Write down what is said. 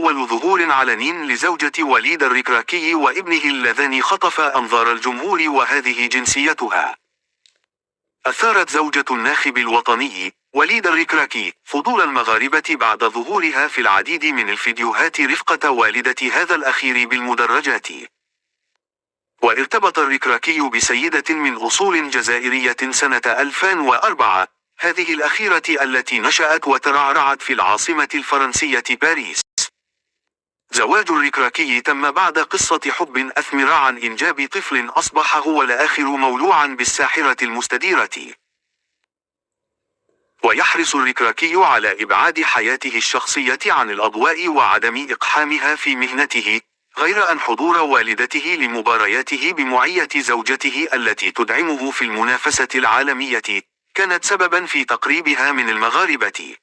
أول ظهور علني لزوجة وليد الركراكي وابنه اللذان خطف أنظار الجمهور وهذه جنسيتها. أثارت زوجة الناخب الوطني وليد الركراكي فضول المغاربة بعد ظهورها في العديد من الفيديوهات رفقة والدة هذا الأخير بالمدرجات. وارتبط الركراكي بسيدة من أصول جزائرية سنة 2004، هذه الأخيرة التي نشأت وترعرعت في العاصمة الفرنسية باريس. زواج الركراكي تم بعد قصة حب أثمر عن إنجاب طفل أصبح هو الآخر مولوعا بالساحرة المستديرة. ويحرص الركراكي على إبعاد حياته الشخصية عن الأضواء وعدم إقحامها في مهنته، غير أن حضور والدته لمبارياته بمعية زوجته التي تدعمه في المنافسة العالمية كانت سببا في تقريبها من المغاربة.